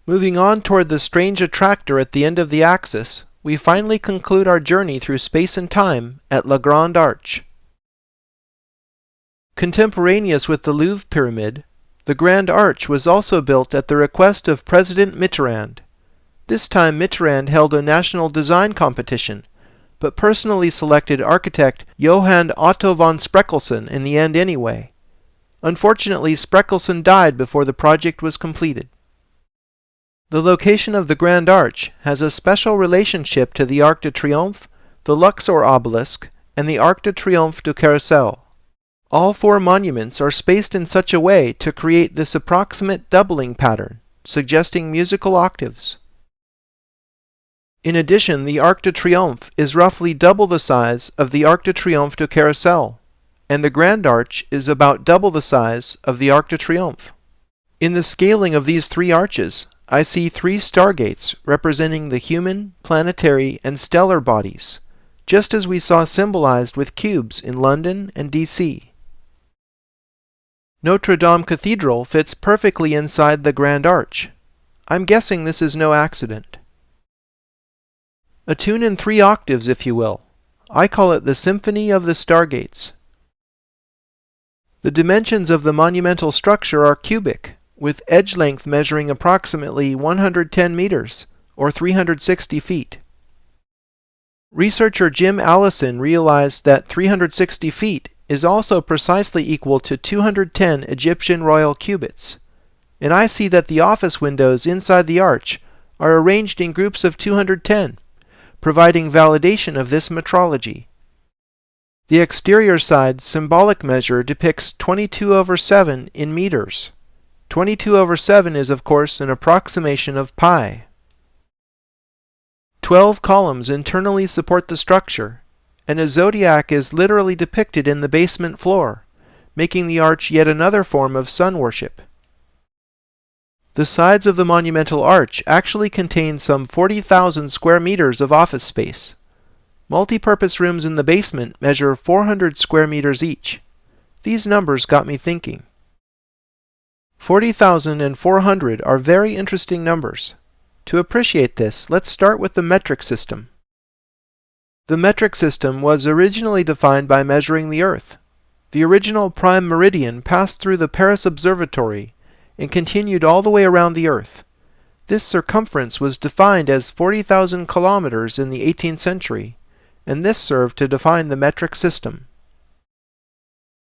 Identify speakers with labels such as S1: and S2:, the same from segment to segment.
S1: Moving on toward the strange attractor at the end of the axis, we finally conclude our journey through space and time at La Grande Arche. Contemporaneous with the Louvre Pyramid, the Grand Arch was also built at the request of President Mitterrand. This time Mitterrand held a national design competition, but personally selected architect Johann Otto von Spreckelsen in the end anyway. Unfortunately, Spreckelsen died before the project was completed. The location of the Grand Arch has a special relationship to the Arc de Triomphe, the Luxor obelisk, and the Arc de Triomphe du Carrousel. All four monuments are spaced in such a way to create this approximate doubling pattern, suggesting musical octaves. In addition, the Arc de Triomphe is roughly double the size of the Arc de Triomphe du Carrousel, and the Grand Arch is about double the size of the Arc de Triomphe. In the scaling of these three arches, I see three stargates representing the human, planetary, and stellar bodies, just as we saw symbolized with cubes in London and DC. Notre Dame Cathedral fits perfectly inside the Grand Arch. I'm guessing this is no accident. A tune in 3 octaves, if you will. I call it the Symphony of the Stargates. The dimensions of the monumental structure are cubic, with edge length measuring approximately 110 meters, or 360 feet. Researcher Jim Allison realized that 360 feet is also precisely equal to 210 Egyptian royal cubits, and I see that the office windows inside the arch are arranged in groups of 210, providing validation of this metrology. The exterior side's symbolic measure depicts 22/7 in meters. 22/7 is, of course, an approximation of pi. 12 columns internally support the structure, and a zodiac is literally depicted in the basement floor, making the arch yet another form of sun worship. The sides of the monumental arch actually contain some 40,000 square meters of office space. Multi-purpose rooms in the basement measure 400 square meters each. These numbers got me thinking. 40,000 and 400 are very interesting numbers. To appreciate this, let's start with the metric system. The metric system was originally defined by measuring the Earth. The original prime meridian passed through the Paris Observatory and continued all the way around the Earth. This circumference was defined as 40,000 kilometers in the 18th century, and this served to define the metric system.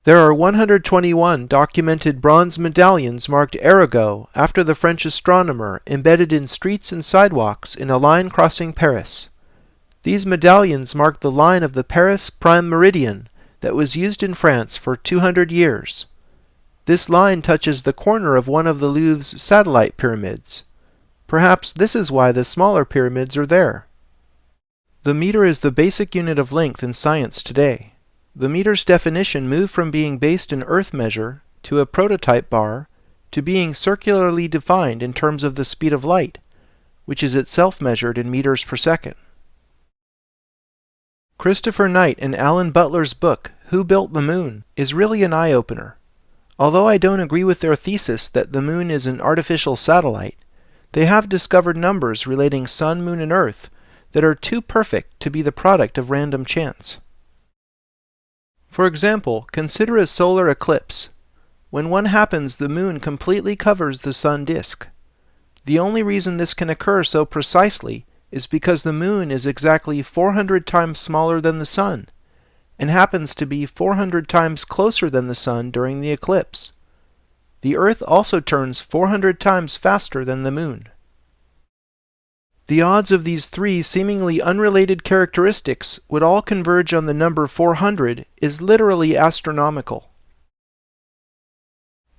S1: There are 121 documented bronze medallions marked Arago after the French astronomer embedded in streets and sidewalks in a line crossing Paris. These medallions mark the line of the Paris prime meridian that was used in France for 200 years. This line touches the corner of one of the Louvre's satellite pyramids. Perhaps this is why the smaller pyramids are there. The meter is the basic unit of length in science today. The meter's definition moved from being based in earth measure to a prototype bar to being circularly defined in terms of the speed of light, which is itself measured in meters per second. Christopher Knight and Alan Butler's book, Who Built the Moon, is really an eye-opener. Although I don't agree with their thesis that the moon is an artificial satellite, they have discovered numbers relating Sun, Moon, and Earth that are too perfect to be the product of random chance. For example, consider a solar eclipse. When one happens, the moon completely covers the sun disk. The only reason this can occur so precisely is because the moon is exactly 400 times smaller than the sun, and happens to be 400 times closer than the sun during the eclipse. The Earth also turns 400 times faster than the moon. The odds of these three seemingly unrelated characteristics would all converge on the number 400 is literally astronomical.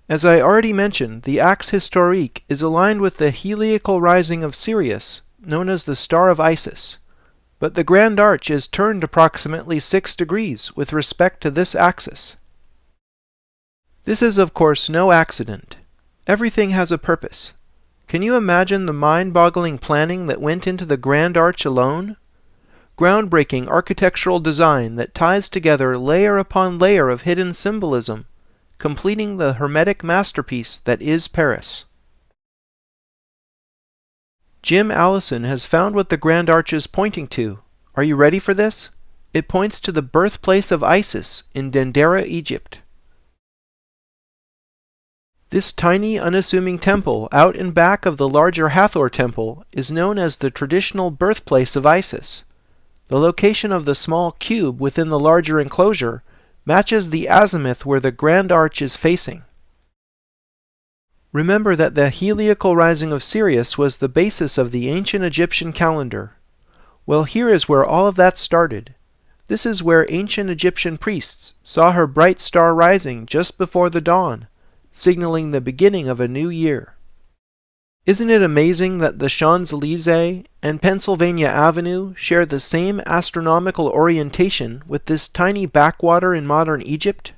S1: As I already mentioned, the axe historique is aligned with the heliacal rising of Sirius, known as the Star of Isis, but the Grand Arch is turned approximately 6 degrees with respect to this axis. This is, of course, no accident. Everything has a purpose. Can you imagine the mind-boggling planning that went into the Grand Arch alone? Groundbreaking architectural design that ties together layer upon layer of hidden symbolism, completing the hermetic masterpiece that is Paris. Jim Allison has found what the Grand Arch is pointing to. Are you ready for this? It points to the birthplace of Isis in Dendera, Egypt. This tiny, unassuming temple out and back of the larger Hathor temple is known as the traditional birthplace of Isis. The location of the small cube within the larger enclosure matches the azimuth where the Grand Arch is facing. Remember that the heliacal rising of Sirius was the basis of the ancient Egyptian calendar. Well, here is where all of that started. This is where ancient Egyptian priests saw her bright star rising just before the dawn, signaling the beginning of a new year. Isn't it amazing that the Champs-Élysées and Pennsylvania Avenue share the same astronomical orientation with this tiny backwater in modern Egypt?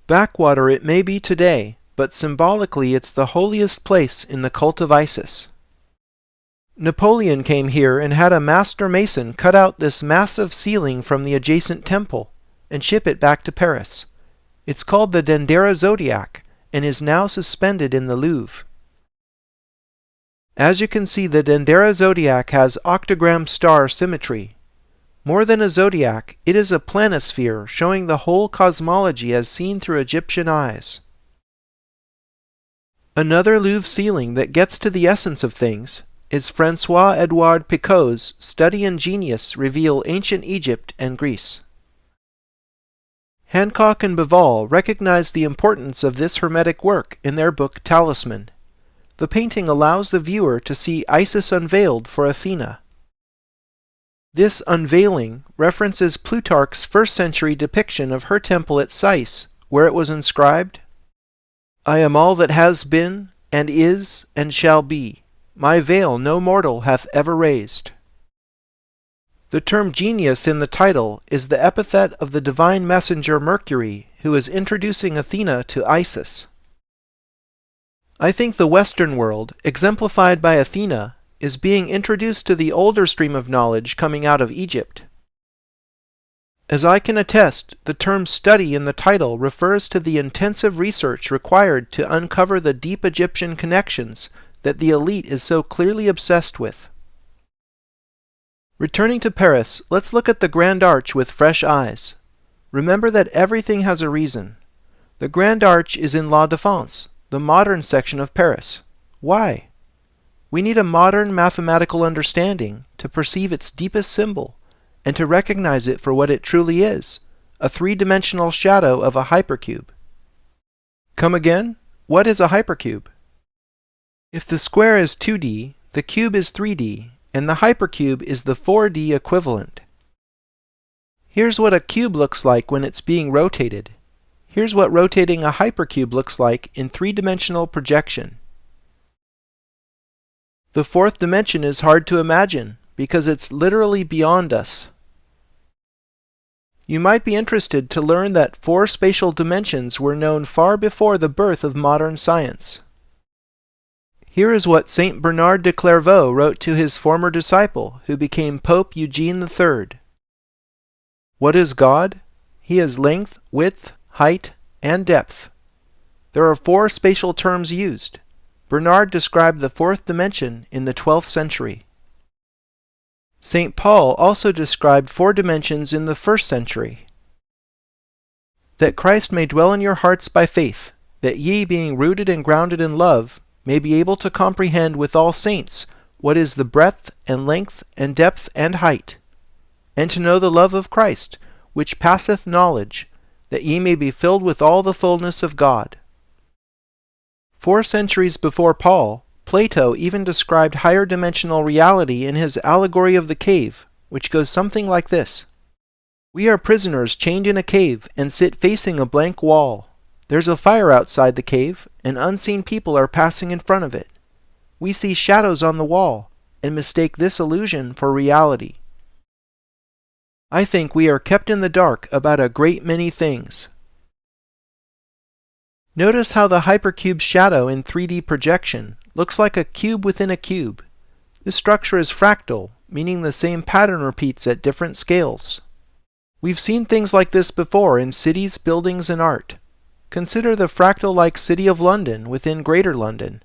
S1: Backwater it may be today, but symbolically it's the holiest place in the cult of Isis. Napoleon came here and had a master mason cut out this massive ceiling from the adjacent temple and ship it back to Paris. It's called the Dendera Zodiac and is now suspended in the Louvre. As you can see, the Dendera Zodiac has octagram star symmetry. More than a zodiac, it is a planisphere showing the whole cosmology as seen through Egyptian eyes. Another Louvre ceiling that gets to the essence of things is François-Edouard Picot's Study and Genius reveal ancient Egypt and Greece. Hancock and Bivol recognized the importance of this Hermetic work in their book Talisman. The painting allows the viewer to see Isis unveiled for Athena. This unveiling references Plutarch's 1st century depiction of her temple at Sais, where it was inscribed, "I am all that has been, and is, and shall be. My veil no mortal hath ever raised." The term genius in the title is the epithet of the divine messenger Mercury, who is introducing Athena to Isis. I think the Western world, exemplified by Athena, is being introduced to the older stream of knowledge coming out of Egypt. As I can attest, the term study in the title refers to the intensive research required to uncover the deep Egyptian connections that the elite is so clearly obsessed with. Returning to Paris, let's look at the Grand Arch with fresh eyes. Remember that everything has a reason. The Grand Arch is in La Défense, the modern section of Paris. Why? We need a modern mathematical understanding to perceive its deepest symbol and to recognize it for what it truly is, a three-dimensional shadow of a hypercube. Come again? What is a hypercube? If the square is 2D, the cube is 3D, and the hypercube is the 4D equivalent. Here's what a cube looks like when it's being rotated. Here's what rotating a hypercube looks like in three-dimensional projection. The fourth dimension is hard to imagine because it's literally beyond us. You might be interested to learn that 4 spatial dimensions were known far before the birth of modern science. Here is what Saint Bernard de Clairvaux wrote to his former disciple, who became Pope Eugene III. What is God? He is length, width, height, and depth. There are 4 spatial terms used. Bernard described the 4th dimension in the 12th century. St. Paul also described 4 dimensions in the 1st century. That Christ may dwell in your hearts by faith, that ye, being rooted and grounded in love, may be able to comprehend with all saints what is the breadth and length and depth and height, and to know the love of Christ, which passeth knowledge, that ye may be filled with all the fullness of God. 4 centuries before Paul, Plato even described higher dimensional reality in his Allegory of the Cave, which goes something like this. We are prisoners chained in a cave and sit facing a blank wall. There's a fire outside the cave, and unseen people are passing in front of it. We see shadows on the wall, and mistake this illusion for reality. I think we are kept in the dark about a great many things. Notice how the hypercube's shadow in 3D projection looks like a cube within a cube. This structure is fractal, meaning the same pattern repeats at different scales. We've seen things like this before in cities, buildings, and art. Consider the fractal-like City of London within Greater London,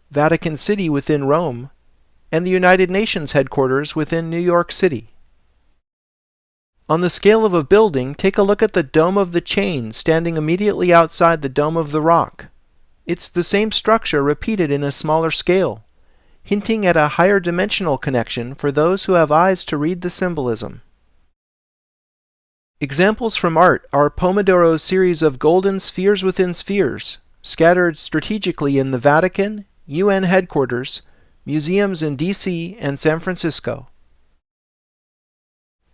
S1: Vatican City within Rome, and the United Nations headquarters within New York City. On the scale of a building, take a look at the Dome of the Chain standing immediately outside the Dome of the Rock. It's the same structure repeated in a smaller scale, hinting at a higher dimensional connection for those who have eyes to read the symbolism. Examples from art are Pomodoro's series of golden spheres within spheres, scattered strategically in the Vatican, UN headquarters, museums in DC and San Francisco.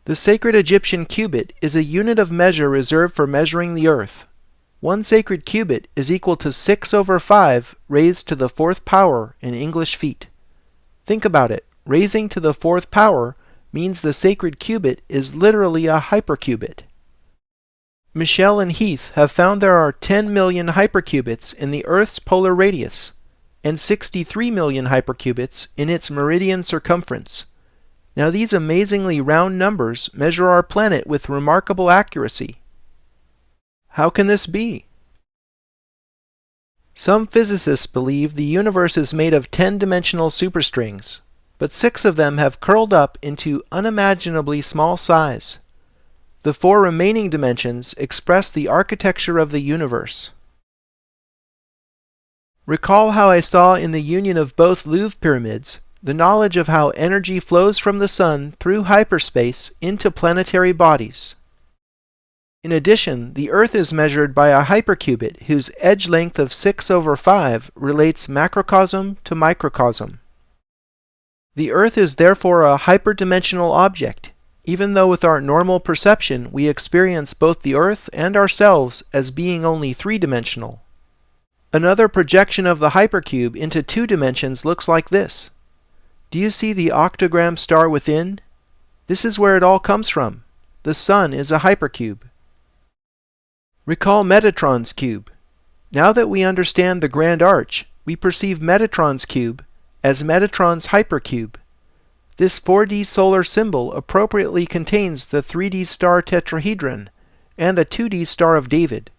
S1: The sacred Egyptian cubit is a unit of measure reserved for measuring the earth. One sacred cubit is equal to 6/5 raised to the fourth power in English feet. Think about it. Raising to the fourth power means the sacred cubit is literally a hypercubit. Michel and Heath have found there are 10 million hypercubits in the Earth's polar radius and 63 million hypercubits in its meridian circumference. Now these amazingly round numbers measure our planet with remarkable accuracy. How can this be? Some physicists believe the universe is made of 10-dimensional superstrings, but 6 of them have curled up into unimaginably small size. The 4 remaining dimensions express the architecture of the universe. Recall how I saw in the union of both Louvre pyramids the knowledge of how energy flows from the sun through hyperspace into planetary bodies. In addition, the Earth is measured by a hypercubit whose edge length of 6/5 relates macrocosm to microcosm. The Earth is therefore a hyperdimensional object, even though with our normal perception we experience both the Earth and ourselves as being only 3-dimensional. Another projection of the hypercube into 2 dimensions looks like this. Do you see the octagram star within? This is where it all comes from. The Sun is a hypercube. Recall Metatron's cube. Now that we understand the Grand Arch, we perceive Metatron's cube as Metatron's hypercube. This 4D solar symbol appropriately contains the 3D star tetrahedron and the 2D Star of David.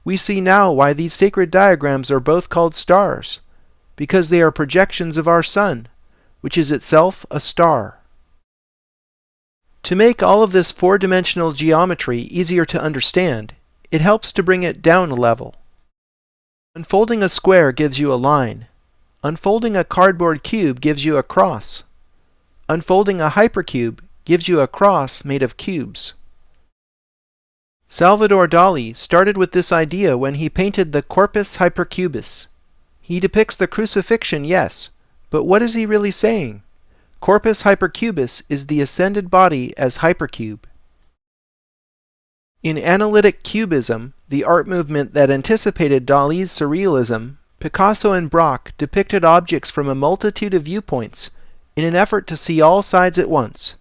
S1: We see now why these sacred diagrams are both called stars, because they are projections of our Sun, which is itself a star. To make all of this 4-dimensional geometry easier to understand, it helps to bring it down a level. Unfolding a square gives you a line. Unfolding a cardboard cube gives you a cross. Unfolding a hypercube gives you a cross made of cubes. Salvador Dali started with this idea when he painted the Corpus Hypercubus. He depicts the crucifixion, yes, but what is he really saying? Corpus Hypercubus is the ascended body as hypercube. In analytic cubism, the art movement that anticipated Dali's surrealism, Picasso and Braque depicted objects from a multitude of viewpoints in an effort to see all sides at once.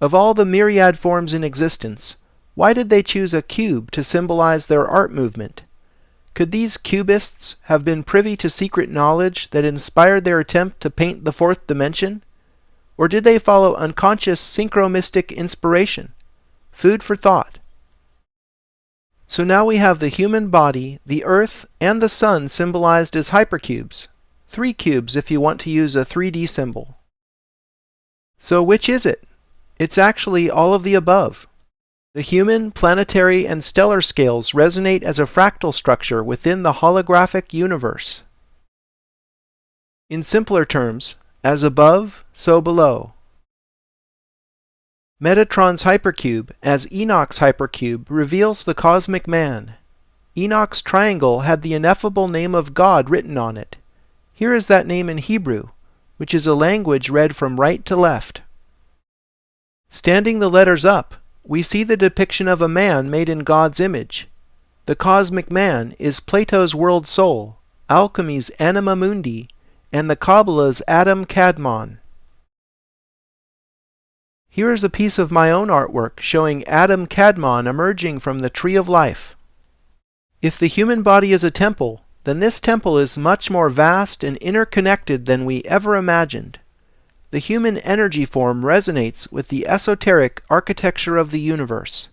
S1: Of all the myriad forms in existence, why did they choose a cube to symbolize their art movement? Could these cubists have been privy to secret knowledge that inspired their attempt to paint the 4th dimension? Or did they follow unconscious synchromystic inspiration? Food for thought. So now we have the human body, the Earth, and the Sun symbolized as hypercubes. 3 cubes if you want to use a 3D symbol. So which is it? It's actually all of the above. The human, planetary, and stellar scales resonate as a fractal structure within the holographic universe. In simpler terms, as above, so below. Metatron's hypercube, as Enoch's hypercube, reveals the cosmic man. Enoch's triangle had the ineffable name of God written on it. Here is that name in Hebrew, which is a language read from right to left. Standing the letters up, we see the depiction of a man made in God's image. The cosmic man is Plato's world soul, alchemy's anima mundi, and the Kabbalah's Adam Kadmon. Here is a piece of my own artwork showing Adam Kadmon emerging from the tree of life. If the human body is a temple, then this temple is much more vast and interconnected than we ever imagined. The human energy form resonates with the esoteric architecture of the universe.